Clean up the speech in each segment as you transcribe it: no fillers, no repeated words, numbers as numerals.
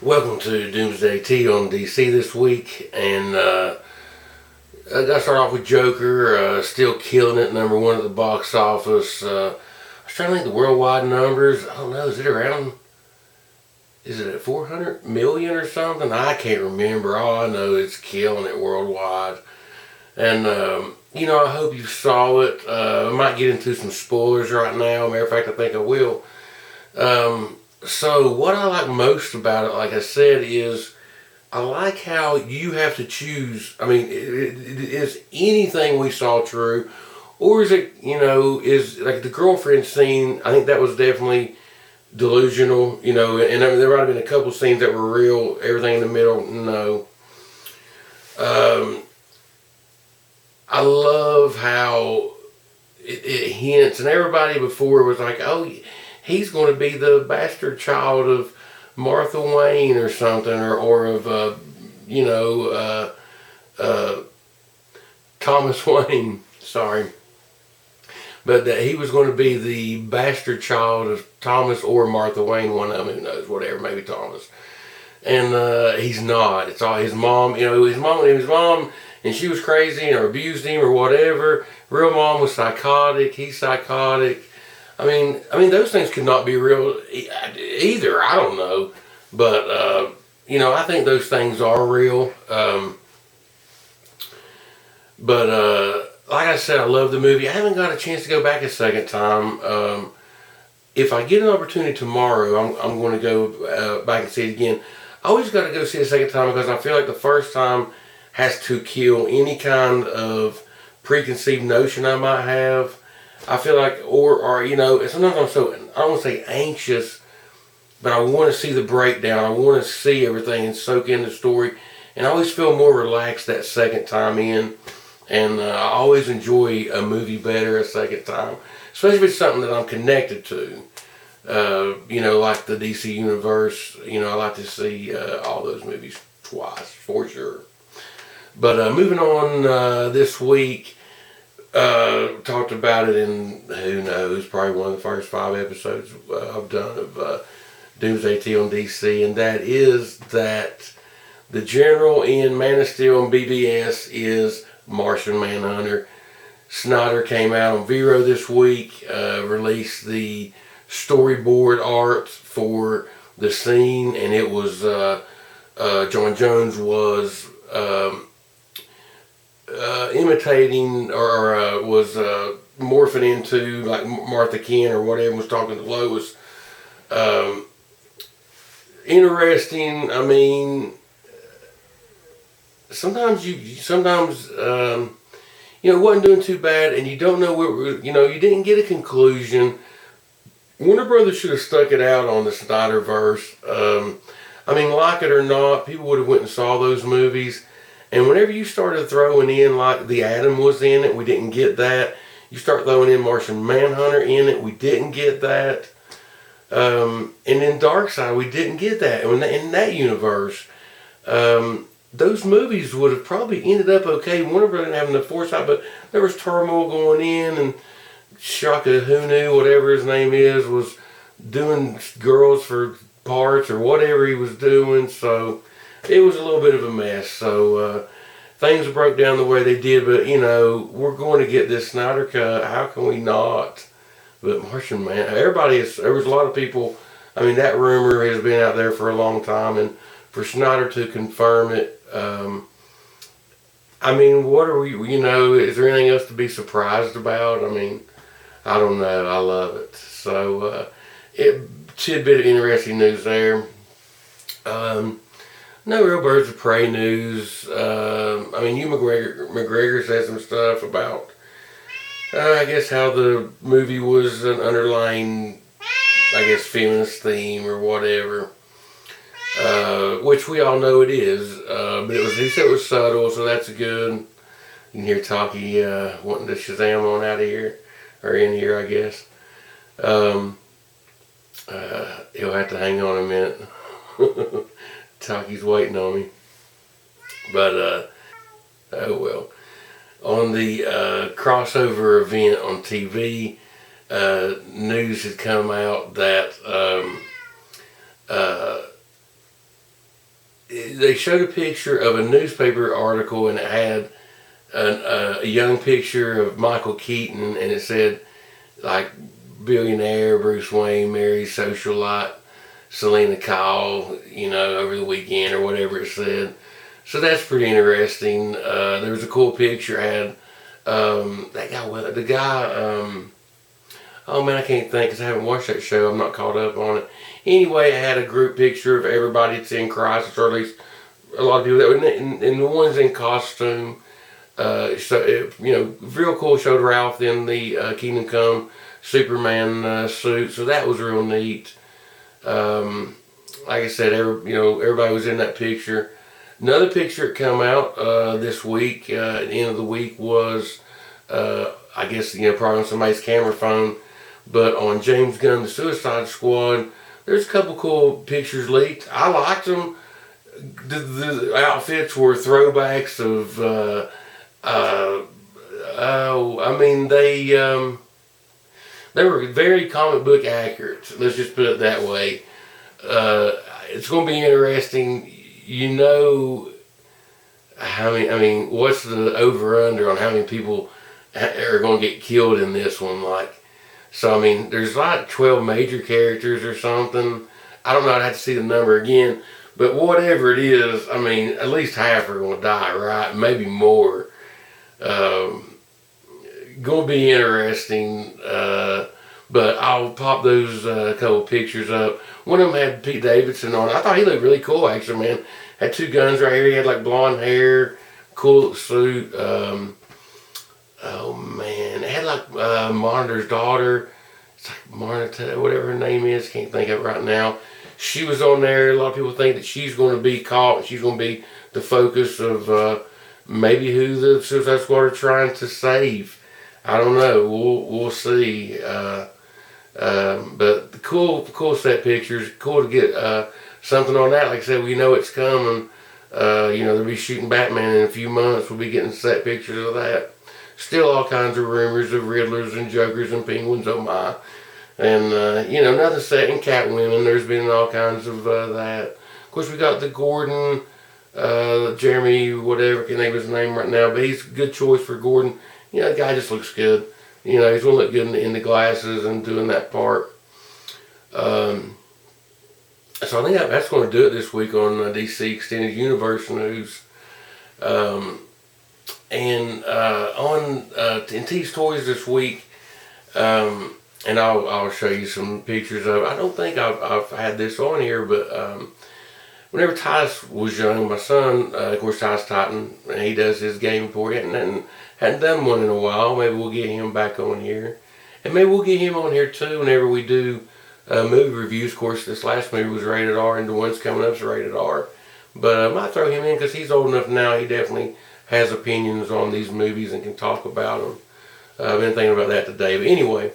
Welcome to Doomsday T on DC this week, and I got to start off with Joker, still killing it, #1 at the box office. I was trying to think the worldwide numbers. I don't know, is it at 400 million or something? I can't remember. All I know is it's killing it worldwide. And, I hope you saw it. I might get into some spoilers right now. Matter of fact, I think I will. So what I like most about it, like I said, is I like how you have to choose. I mean, is anything we saw true? Or is it, is like the girlfriend scene, I think that was definitely delusional, and I mean, there might have been a couple scenes that were real, everything in the middle, no. I love how it hints, and everybody before was like, oh, he's going to be the bastard child of Martha Wayne or something, or of, Thomas Wayne, sorry. But that he was going to be the bastard child of Thomas or Martha Wayne, one of them, who knows, whatever, maybe Thomas. And he's not. It's all his mom, his mom, and she was crazy or abused him or whatever. Real mom was psychotic, he's psychotic. I mean, those things could not be real either. I don't know. But, I think those things are real. Like I said, I love the movie. I haven't got a chance to go back a second time. If I get an opportunity tomorrow, I'm going to go back and see it again. I always got to go see it a second time because I feel like the first time has to kill any kind of preconceived notion I might have. I feel like, or sometimes I'm so, I don't want to say anxious, but I want to see the breakdown. I want to see everything and soak in the story. And I always feel more relaxed that second time in. And I always enjoy a movie better a second time, especially if it's something that I'm connected to. Like the DC Universe. I like to see all those movies twice, for sure. But moving on this week, talked about it in, who knows, probably one of the first 5 episodes I've done of Doomsday T on DC, and that is that the General in Man of Steel and BBS is Martian Manhunter. SNYDER came out on Vero this week, released the storyboard art for the scene, and it was, John Jones was imitating or was morphing into like Martha Kent or whatever, was talking to Lois. Interesting. I mean, sometimes it wasn't doing too bad, and you don't know what, you didn't get a conclusion. Warner Brothers should have stuck it out on the Snyderverse. Like it or not, people would have went and saw those movies. And whenever you started throwing in, like, the Atom was in it, we didn't get that. You start throwing in Martian Manhunter in it, we didn't get that. And in Darkseid, we didn't get that. And in that universe, those movies would have probably ended up okay. Warner Brothers didn't have enough foresight, but there was turmoil going in, and Shaka Hunu, whatever his name is, was doing girls for parts or whatever he was doing, so it was a little bit of a mess. So things broke down the way they did, but we're going to get this SNYDER Cut. How can we not? But Martian Man, there was a lot of people. I mean, that rumor has been out there for a long time, and for SNYDER to confirm it, what are we? Is there anything else to be surprised about? I don't know. I love it. So, tidbit of interesting news there. No real Birds of Prey news. McGregor said some stuff about, I guess, how the movie was an underlying, feminist theme or whatever. Which we all know it is. But he said it was subtle, so that's good. You can hear Taki wanting to Shazam on out of here. Or in here, I guess. He'll have to hang on a minute. Taki's waiting on me. But, oh well. On the crossover event on TV, news had come out that they showed a picture of a newspaper article, and it had a young picture of Michael Keaton, and it said like billionaire Bruce Wayne marries socialite Selena Kyle, over the weekend or whatever it said. So that's pretty interesting. There was a cool picture. Had that guy, the guy. Oh man, I can't think because I haven't watched that show. I'm not caught up on it. Anyway, I had a group picture of everybody that's in crisis, or at least a lot of people that were and the ones in costume. Real cool. Showed Ralph in the Kingdom Come Superman suit, so that was real neat. Like I said, everybody was in that picture. Another picture that came out this week, at the end of the week, was I guess probably on somebody's camera phone, but on James Gunn, the Suicide Squad, there's a couple cool pictures leaked. I liked them. The outfits were throwbacks of. They were very comic book accurate. Let's just put it that way. It's going to be interesting. What's the over/under on how many people are going to get killed in this one? There's like 12 major characters or something. I don't know. I'd have to see the number again. But whatever it is, at least half are going to die, right? Maybe more. Going to be interesting. But I'll pop those couple pictures up. One of them had Pete Davidson on. I thought he looked really cool, actually, man. Had two guns right here. He had like blonde hair, cool suit. Oh man, it had like Monitor's daughter. It's like Monitor, whatever her name is. Can't think of it right now. She was on there. A lot of people think that she's going to be caught. She's going to be the focus of maybe who the Suicide Squad are trying to save. I don't know. We'll see. But the cool set pictures. Cool to get something on that. Like I said, we know it's coming. They'll be shooting Batman in a few months. We'll be getting set pictures of that. Still all kinds of rumors of Riddlers and Jokers and Penguins. Oh my. And, nothing set in Catwoman. There's been all kinds of that. Of course, we got the Gordon, Jeremy, whatever, can't think of his name right now, but he's a good choice for Gordon. The guy just looks good. He's going to look good in the glasses and doing that part. So I think that's going to do it this week on DC Extended Universe News. In T's Toys this week, and I'll show you some pictures of it. I don't think I've had this on here, but whenever Titus was young, my son, of course, Titus Titan, and he does his game report. He hadn't done one in a while. Maybe we'll get him back on here. And maybe we'll get him on here too whenever we do movie reviews. Of course, this last movie was rated R, and the one's coming up is rated R. But I might throw him in because he's old enough now. He definitely has opinions on these movies and can talk about them. I've been thinking about that today. But anyway,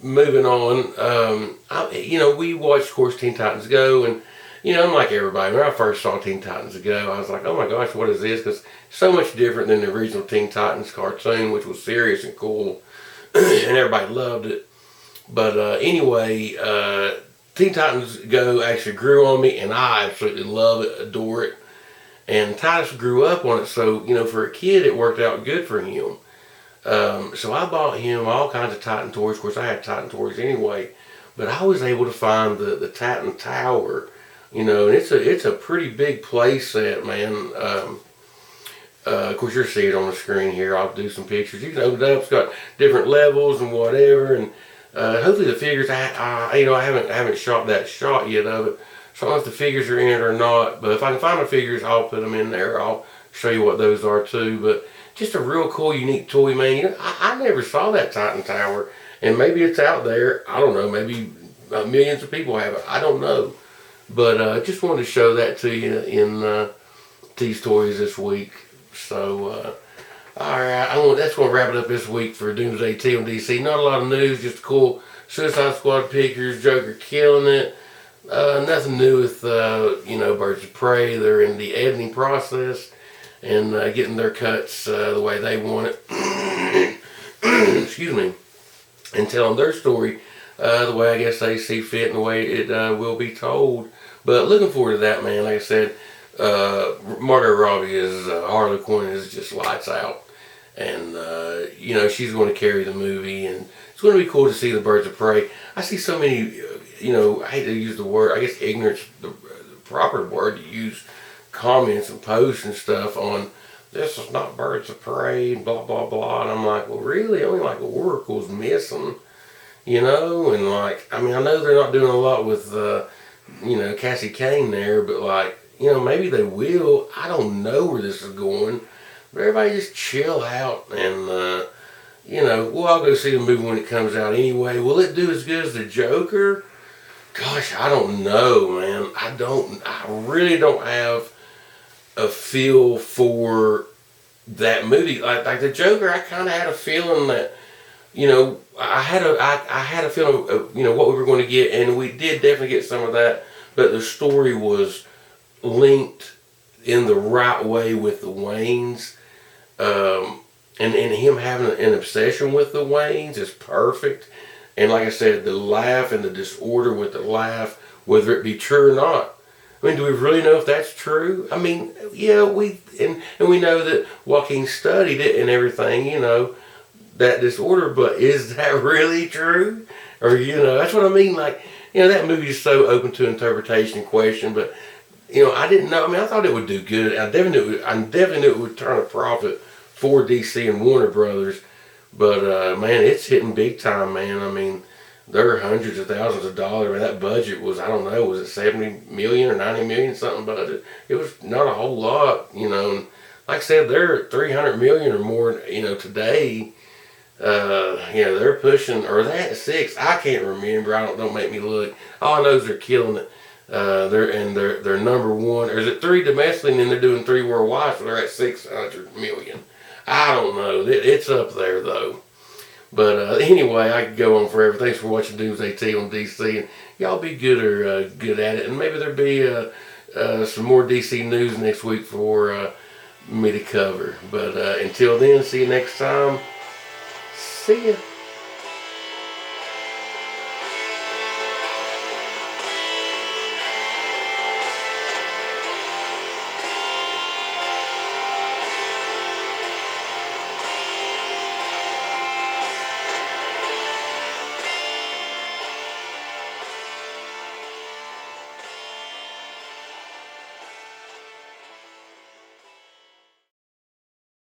moving on. We watched, of course, Teen Titans Go, and I'm like everybody. When I first saw Teen Titans Go, I was like, oh my gosh, what is this? Because it's so much different than the original Teen Titans cartoon, which was serious and cool, and everybody loved it. But anyway, Teen Titans Go actually grew on me, and I absolutely love it, adore it. And Titus grew up on it, so, for a kid, it worked out good for him. So I bought him all kinds of Titan toys. Of course, I had Titan toys anyway, but I was able to find the Titan Tower, and it's a pretty big play set, man. Of course, you'll see it on the screen here. I'll do some pictures. You can open it up. It's got different levels and whatever, and hopefully the figures. I haven't shot that shot yet of it, so I don't know if the figures are in it or not. But if I can find the figures, I'll put them in there. I'll show you what those are too. But just a real cool, unique toy, man. I never saw that Titan Tower, and maybe it's out there. I don't know. Maybe millions of people have it. I don't know. But just wanted to show that to you in T's Toys this week. So, alright, that's going to wrap it up this week for Doomsday T on DC. Not a lot of news, just cool Suicide Squad pictures, Joker killing it. Nothing new with, Birds of Prey. They're in the editing process and getting their cuts the way they want it. Excuse me. And telling their story the way I guess they see fit and the way it will be told. But looking forward to that, man. Like I said, Margot Robbie is Harley Quinn is just lights out, and you know, she's going to carry the movie, and it's going to be cool to see the Birds of Prey. I see so many, you know, I hate to use the word, I guess ignorance, the proper word to use, comments and posts and stuff on this is not Birds of Prey, blah blah blah, and I'm like, well, really, only like Oracle's missing, you know, and like, I mean, I know they're not doing a lot with, you know, Cassie Kane there, but like, you know, maybe they will. I don't know where this is going, but everybody just chill out, and you know, well, I'll go see the movie when it comes out anyway. Will it do as good as the Joker? Gosh, I don't know, man. I really don't have a feel for that movie. Like the Joker, I kind of had a feeling that, you know, I had a feeling of, you know, what we were going to get, and we did definitely get some of that. But the story was linked in the right way with the Waynes, and him having an obsession with the Waynes is perfect. And like I said, the laugh and the disorder with the laugh, whether it be true or not. I mean, do we really know if that's true? I mean, yeah, we know that Joaquin studied it and everything, you know, that disorder, but is that really true? Or, you know, that's what I mean. Like, you know, that movie is so open to interpretation and question, but, you know, I didn't know. I mean, I thought it would do good. I definitely knew it would turn a profit for DC and Warner Brothers. But, man, it's hitting big time, man. I mean, there are hundreds of thousands of dollars. I mean, that budget was, I don't know, was it 70 million or 90 million something budget? It was not a whole lot, you know. And like I said, they're 300 million or more, you know, today. You know, they're pushing, or that 6, I can't remember. Don't make me look. All I know is they're killing it. They're number 1, or is it 3 domestically, and then they're doing 3 worldwide, so they're at 600 million. I don't know. It's up there though. But anyway, I could go on forever. Thanks for watching Doomsday T on DC, and y'all be good at it, and maybe there'll be some more DC news next week for me to cover. But until then, see you next time. See ya.